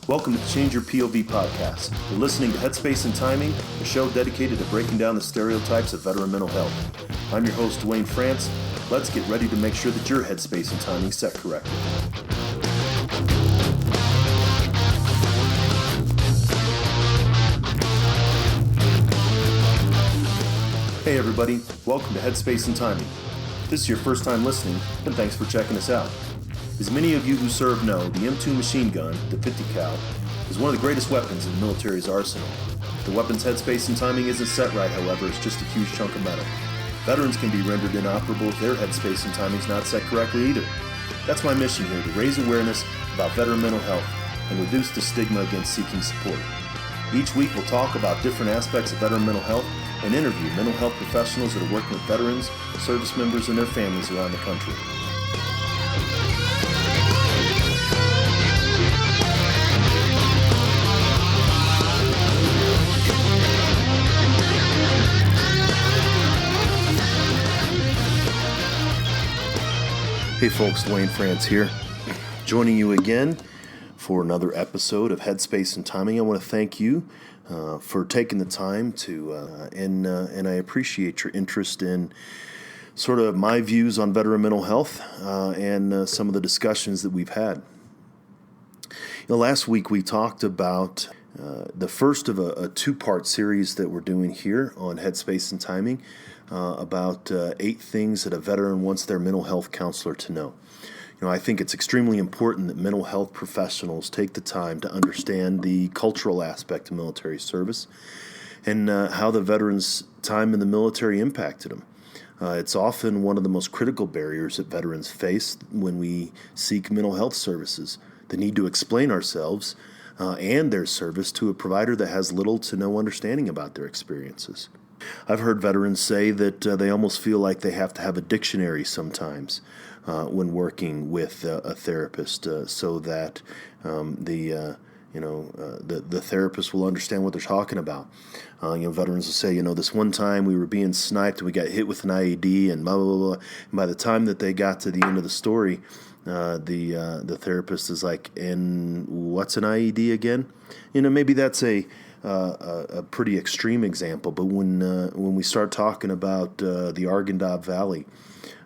Welcome to the Change Your POV podcast. You're listening to Headspace and Timing, a show dedicated to breaking down the stereotypes of veteran mental health. I'm your host, Duane. Let's get ready to make sure that your headspace and timing is set correctly. Hey everybody, welcome to Headspace and Timing. If this is your first time listening, then thanks for checking us out. As many of you who serve know, the M2 machine gun, the 50 cal, is one of the greatest weapons in the military's arsenal. If the weapon's headspace and timing isn't set right, however, it's just a huge chunk of metal. Veterans can be rendered inoperable if their headspace and timing's not set correctly either. That's my mission here, to raise awareness about veteran mental health and reduce the stigma against seeking support. Each week we'll talk about different aspects of veteran mental health and interview mental health professionals that are working with veterans, service members, and their families around the country. Hey folks, Duane here, joining you again for another episode of Headspace and Timing. I want to thank you for taking the time to, and I appreciate your interest in sort of my views on veteran mental health and some of the discussions that we've had. Last week we talked about the first of a two-part series that we're doing here on Headspace and Timing about 8 things that a veteran wants their mental health counselor to know. I think it's extremely important that mental health professionals take the time to understand the cultural aspect of military service and how the veterans' time in the military impacted them. It's often one of the most critical barriers that veterans face when we seek mental health services. The need to explain ourselves and their service to a provider that has little to no understanding about their experiences. I've heard veterans say that they almost feel like they have to have a dictionary sometimes when working with a therapist so that the therapist will understand what they're talking about. Veterans will say, this one time we were being sniped and we got hit with an IED and blah, blah, blah, blah. And by the time that they got to the end of the story, the therapist is like, and what's an IED again? Maybe that's a pretty extreme example, but when we start talking about the Arghandab Valley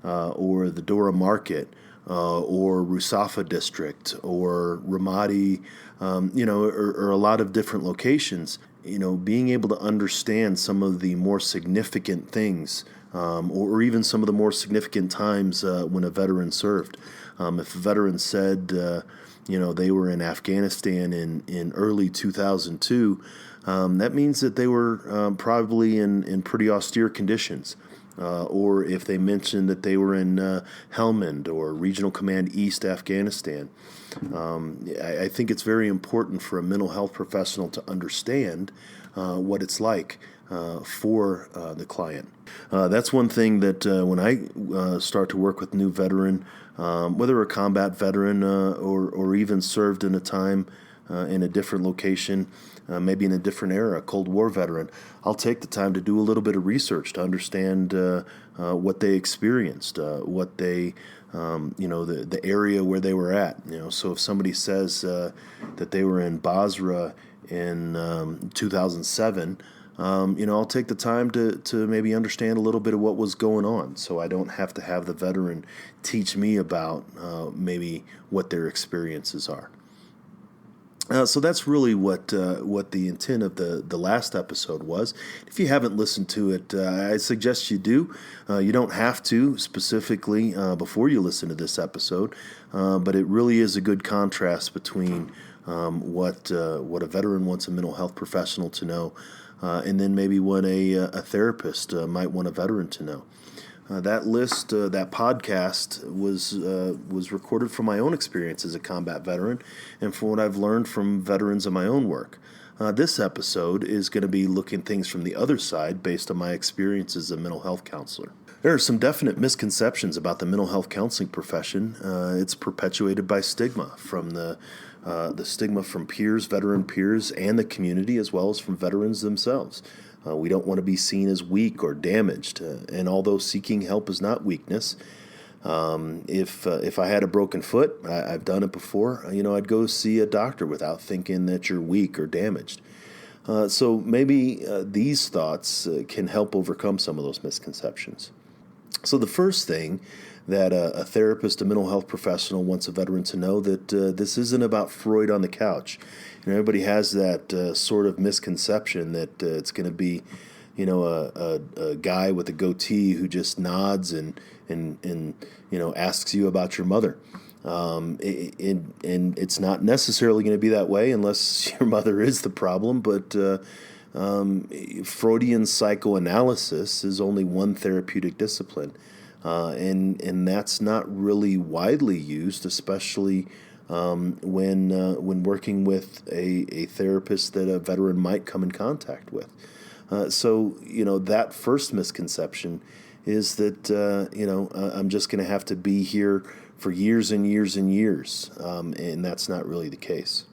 or the Dora Market or Rusafa District or Ramadi, or a lot of different locations, being able to understand some of the more significant things or even some of the more significant times when a veteran served. If a veteran said, they were in Afghanistan in early 2002, that means that they were probably in pretty austere conditions. Or if they mentioned that they were in Helmand or Regional Command East Afghanistan. I think it's very important for a mental health professional to understand what it's like for the client. That's one thing that when I start to work with new veteran, whether a combat veteran or even served in a time in a different location, maybe in a different era, a Cold War veteran, I'll take the time to do a little bit of research to understand what they experienced, what they, the area where they were at. So if somebody says that they were in Basra in 2007, I'll take the time to maybe understand a little bit of what was going on, so I don't have to have the veteran teach me about maybe what their experiences are. So that's really what the intent of the last episode was. If you haven't listened to it, I suggest you do. You don't have to specifically before you listen to this episode, but it really is a good contrast between what a veteran wants a mental health professional to know, and then maybe what a therapist might want a veteran to know. That list, that podcast was recorded from my own experience as a combat veteran and from what I've learned from veterans in my own work. This episode is going to be looking things from the other side based on my experience as a mental health counselor. There are some definite misconceptions about the mental health counseling profession. It's perpetuated by stigma from the stigma from peers, veteran peers, and the community, as well as from veterans themselves. We don't want to be seen as weak or damaged, and although seeking help is not weakness, If I had a broken foot, I've done it before, I'd go see a doctor without thinking that you're weak or damaged. So maybe these thoughts can help overcome some of those misconceptions. So the first thing that a therapist, a mental health professional wants a veteran to know that this isn't about Freud on the couch. Everybody has that sort of misconception that it's going to be, a guy with a goatee who just nods and asks you about your mother. And it's not necessarily going to be that way unless your mother is the problem, but Freudian psychoanalysis is only one therapeutic discipline, and that's not really widely used, especially when working with a therapist that a veteran might come in contact with. So that first misconception is that I'm just going to have to be here for years and years and years, and that's not really the case.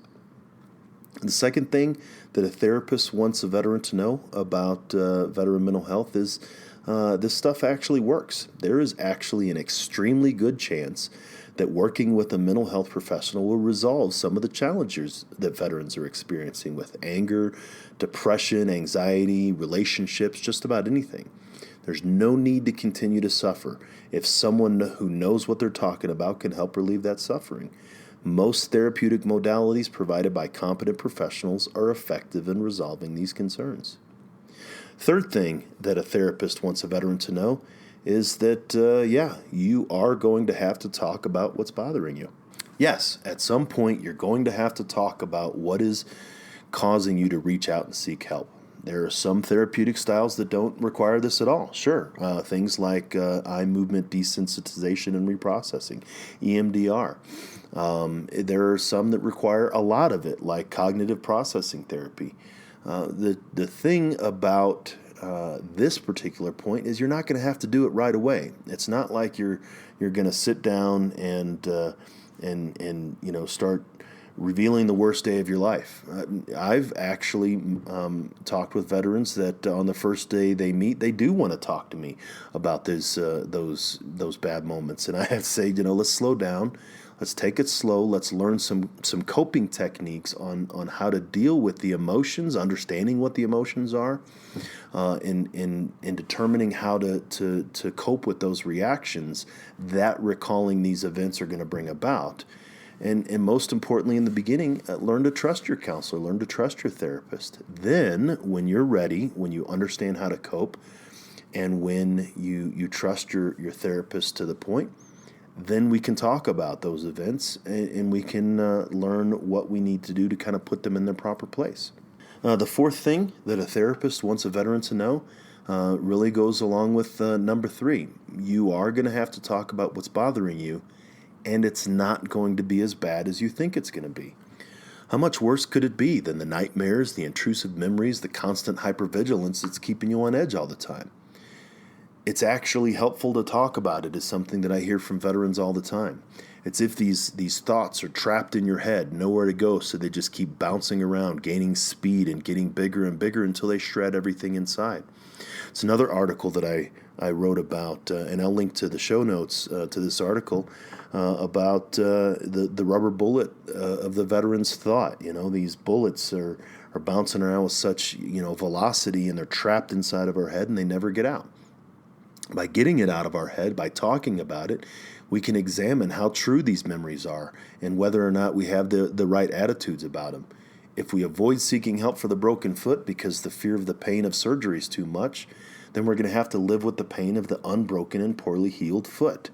The second thing that a therapist wants a veteran to know about veteran mental health is this stuff actually works. There is actually an extremely good chance that working with a mental health professional will resolve some of the challenges that veterans are experiencing with anger, depression, anxiety, relationships, just about anything. There's no need to continue to suffer if someone who knows what they're talking about can help relieve that suffering. Most therapeutic modalities provided by competent professionals are effective in resolving these concerns. Third thing that a therapist wants a veteran to know is that, you are going to have to talk about what's bothering you. Yes, at some point you're going to have to talk about what is causing you to reach out and seek help. There are some therapeutic styles that don't require this at all. Sure, things like eye movement desensitization and reprocessing, EMDR. There are some that require a lot of it, like cognitive processing therapy. The thing about this particular point is you're not going to have to do it right away. It's not like you're going to sit down and start revealing the worst day of your life. I've actually talked with veterans that on the first day they meet, they do want to talk to me about those bad moments, and I have to say, let's slow down. Let's take it slow. Let's learn some coping techniques on how to deal with the emotions, understanding what the emotions are, in determining how to cope with those reactions that recalling these events are going to bring about. And most importantly, in the beginning, learn to trust your counselor, learn to trust your therapist. Then, when you're ready, when you understand how to cope, and when you trust your therapist to the point, then we can talk about those events and we can learn what we need to do to kind of put them in their proper place. The fourth thing that a therapist wants a veteran to know really goes along with number 3. You are going to have to talk about what's bothering you, and it's not going to be as bad as you think it's going to be. How much worse could it be than the nightmares, the intrusive memories, the constant hypervigilance that's keeping you on edge all the time? It's actually helpful to talk about it, is something that I hear from veterans all the time. It's if these thoughts are trapped in your head, nowhere to go, so they just keep bouncing around, gaining speed and getting bigger and bigger until they shred everything inside. It's another article that I wrote about, and I'll link to the show notes to this article about the rubber bullet of the veteran's thought. These bullets are bouncing around with such velocity, and they're trapped inside of our head, and they never get out. By getting it out of our head, by talking about it, we can examine how true these memories are and whether or not we have the right attitudes about them. If we avoid seeking help for the broken foot because the fear of the pain of surgery is too much, then we're going to have to live with the pain of the unbroken and poorly healed foot.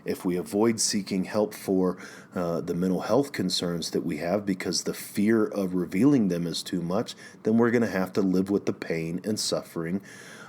If we avoid seeking help for the mental health concerns that we have because the fear of revealing them is too much, then we're going to have to live with the pain and suffering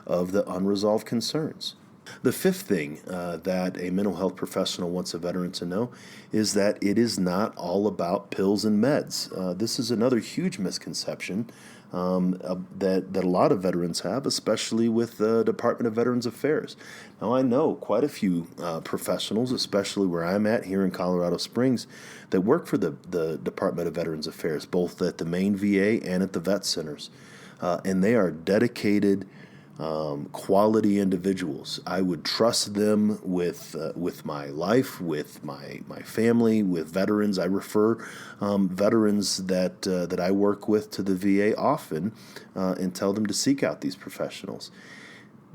of the unresolved concerns. The fifth thing that a mental health professional wants a veteran to know is that it is not all about pills and meds. This is another huge misconception that a lot of veterans have, especially with the Department of Veterans Affairs. Now, I know quite a few professionals, especially where I'm at here in Colorado Springs, that work for the Department of Veterans Affairs, both at the main VA and at the vet centers. And they are dedicated quality individuals. I would trust them with my life, with my family, with veterans. I refer veterans that I work with to the VA often and tell them to seek out these professionals.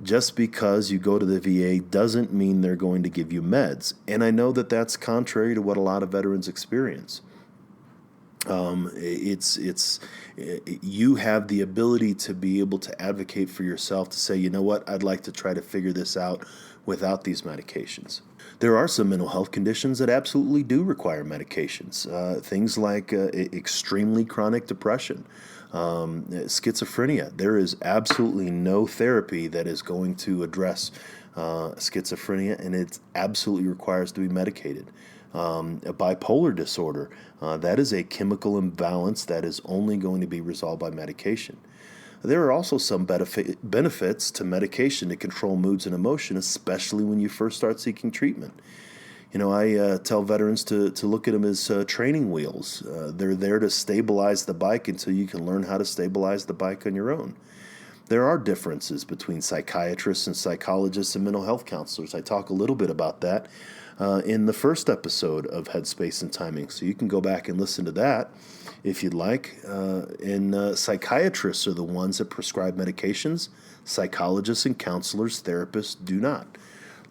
Just because you go to the VA doesn't mean they're going to give you meds. And I know that that's contrary to what a lot of veterans experience. You have the ability to be able to advocate for yourself, to say, you know what, I'd like to try to figure this out without these medications. There are some mental health conditions that absolutely do require medications. Things like extremely chronic depression, schizophrenia. There is absolutely no therapy that is going to address schizophrenia, and it absolutely requires to be medicated. A bipolar disorder, that is a chemical imbalance that is only going to be resolved by medication. There are also some benefits to medication to control moods and emotion, especially when you first start seeking treatment. I tell veterans to look at them as training wheels. They're there to stabilize the bike until you can learn how to stabilize the bike on your own. There are differences between psychiatrists and psychologists and mental health counselors. I talk a little bit about that in the first episode of Headspace and Timing, so you can go back and listen to that if you'd like. Psychiatrists are the ones that prescribe medications. Psychologists and counselors, therapists do not.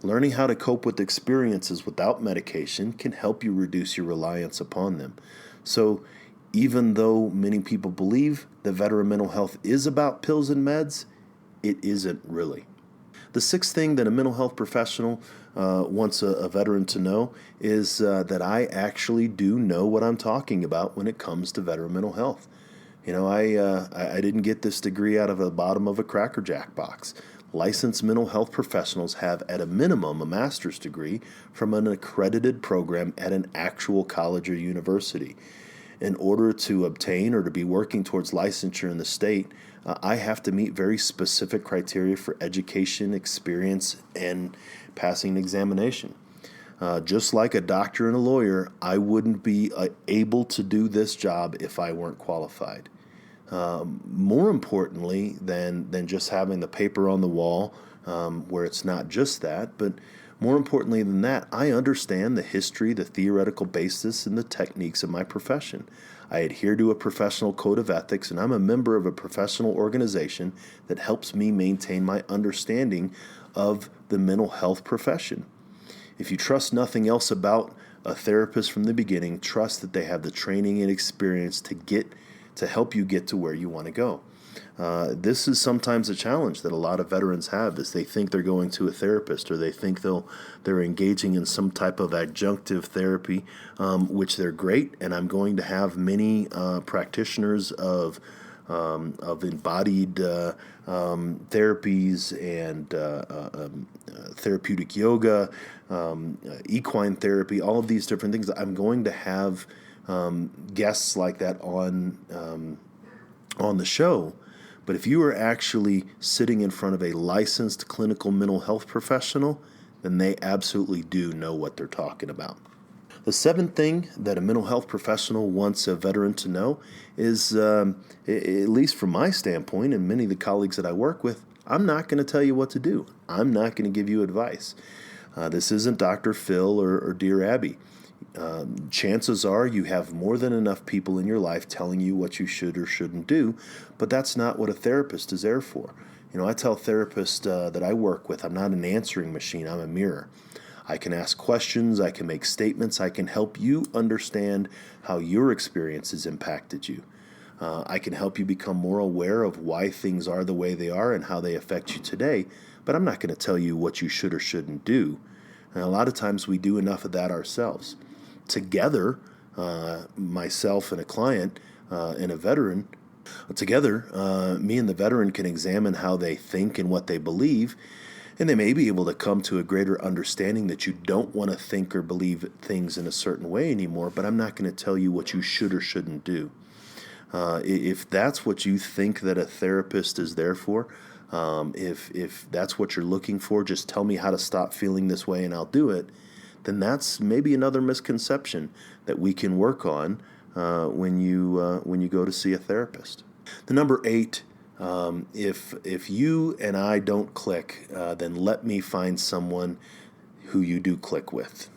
Learning how to cope with experiences without medication can help you reduce your reliance upon them. So even though many people believe that veteran mental health is about pills and meds, it isn't really. The sixth thing that a mental health professional wants a veteran to know is that I actually do know what I'm talking about when it comes to veteran mental health. I didn't get this degree out of the bottom of a Cracker Jack box. Licensed mental health professionals have, at a minimum, a master's degree from an accredited program at an actual college or university. In order to obtain or to be working towards licensure in the state, I have to meet very specific criteria for education, experience, and passing an examination. Just like a doctor and a lawyer, I wouldn't be able to do this job if I weren't qualified. More importantly than just having the paper on the wall, where it's not just that, but more importantly than that, I understand the history, the theoretical basis, and the techniques of my profession. I adhere to a professional code of ethics, and I'm a member of a professional organization that helps me maintain my understanding of the mental health profession. If you trust nothing else about a therapist from the beginning, trust that they have the training and experience to help you get to where you want to go. This is sometimes a challenge that a lot of veterans have, is they think they're going to a therapist, or they think they're engaging in some type of adjunctive therapy, which they're great, and I'm going to have many practitioners of embodied therapies and therapeutic yoga, equine therapy, all of these different things. I'm going to have guests like that on the show. But if you are actually sitting in front of a licensed clinical mental health professional, then they absolutely do know what they're talking about. The seventh thing that a mental health professional wants a veteran to know is, at least from my standpoint and many of the colleagues that I work with, I'm not going to tell you what to do. I'm not going to give you advice. This isn't Dr. Phil or Dear Abby. Chances are you have more than enough people in your life telling you what you should or shouldn't do, but that's not what a therapist is there for. I tell therapists that I work with, I'm not an answering machine, I'm a mirror. I can ask questions, I can make statements, I can help you understand how your experience has impacted you. I can help you become more aware of why things are the way they are and how they affect you today, but I'm not going to tell you what you should or shouldn't do. And a lot of times we do enough of that ourselves. Together, myself and a client and a veteran, me and the veteran can examine how they think and what they believe, and they may be able to come to a greater understanding that you don't want to think or believe things in a certain way anymore, but I'm not going to tell you what you should or shouldn't do. If that's what you think that a therapist is there for, if that's what you're looking for, just tell me how to stop feeling this way and I'll do it, then that's maybe another misconception that we can work on when you go to see a therapist. The number 8 If you and I don't click, then let me find someone who you do click with.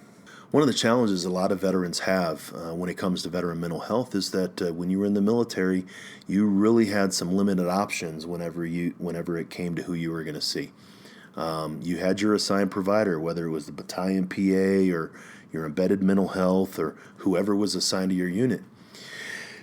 One of the challenges a lot of veterans have when it comes to veteran mental health is that when you were in the military, you really had some limited options whenever it came to who you were going to see. You had your assigned provider, whether it was the battalion PA or your embedded mental health or whoever was assigned to your unit.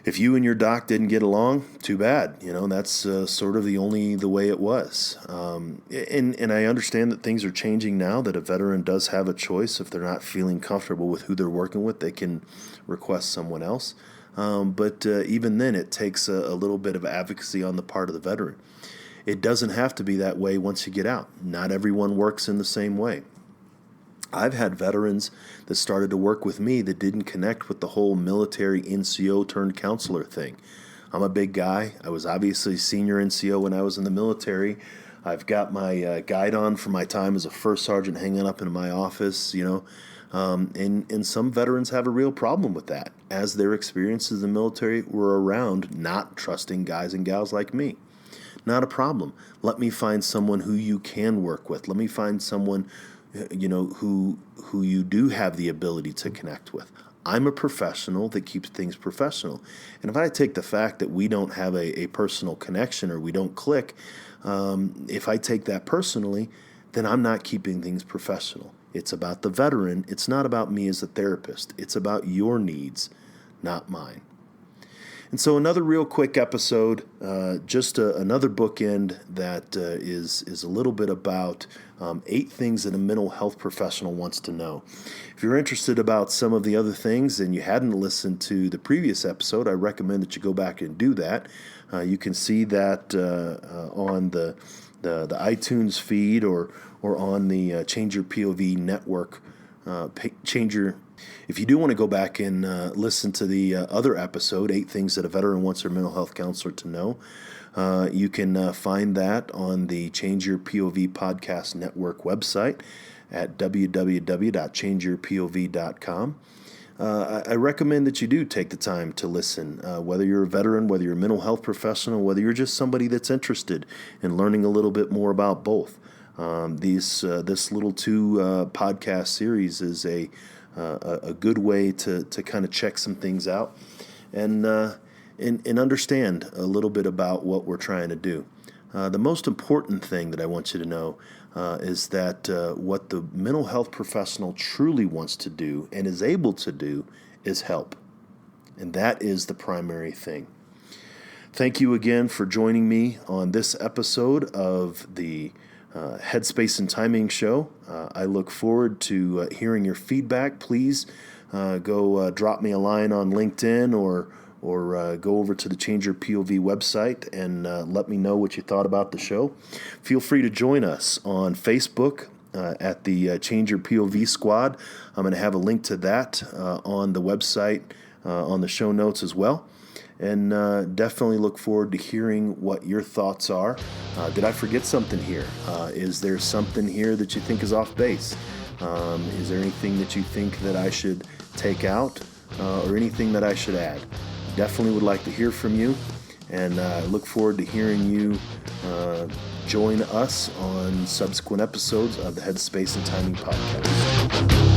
If you and your doc didn't get along, too bad. That's sort of the way it was. And I understand that things are changing now, that a veteran does have a choice. If they're not feeling comfortable with who they're working with, they can request someone else. But even then, it takes a little bit of advocacy on the part of the veteran. It doesn't have to be that way once you get out. Not everyone works in the same way. I've had veterans that started to work with me that didn't connect with the whole military NCO turned counselor thing. I'm a big guy. I was obviously senior NCO when I was in the military. I've got my guide on from my time as a first sergeant hanging up in my office, and some veterans have a real problem with that, as their experiences in the military were around not trusting guys and gals like me. Not a problem. Let me find someone who you can work with. Let me find someone who you do have the ability to connect with. I'm a professional that keeps things professional. And if I take the fact that we don't have a personal connection or we don't click, if I take that personally, then I'm not keeping things professional. It's about the veteran. It's not about me as a therapist. It's about your needs, not mine. And so another real quick episode, just another bookend that is a little bit about 8 things that a mental health professional wants to know. If you're interested about some of the other things and you hadn't listened to the previous episode, I recommend that you go back and do that. You can see that on the iTunes feed or on the Change Your POV network. If you do want to go back and listen to the other episode, 8 Things That a Veteran Wants Their Mental Health Counselor to Know, you can find that on the Change Your POV Podcast Network website at www.changeyourpov.com. I recommend that you do take the time to listen, whether you're a veteran, whether you're a mental health professional, whether you're just somebody that's interested in learning a little bit more about both. This little 2 podcast series is a good way to kind of check some things out and understand a little bit about what we're trying to do. The most important thing that I want you to know is that what the mental health professional truly wants to do and is able to do is help. And that is the primary thing. Thank you again for joining me on this episode of the Headspace and Timing Show. I look forward to hearing your feedback. Please go drop me a line on LinkedIn or go over to the Change Your POV website and let me know what you thought about the show. Feel free to join us on Facebook at the Change Your POV Squad. I'm going to have a link to that on the website on the show notes as well. And definitely look forward to hearing what your thoughts are. Did I forget something here? Is there something here that you think is off base? Is there anything that you think that I should take out or anything that I should add? Definitely would like to hear from you, and look forward to hearing you join us on subsequent episodes of the Headspace and Timing Podcast.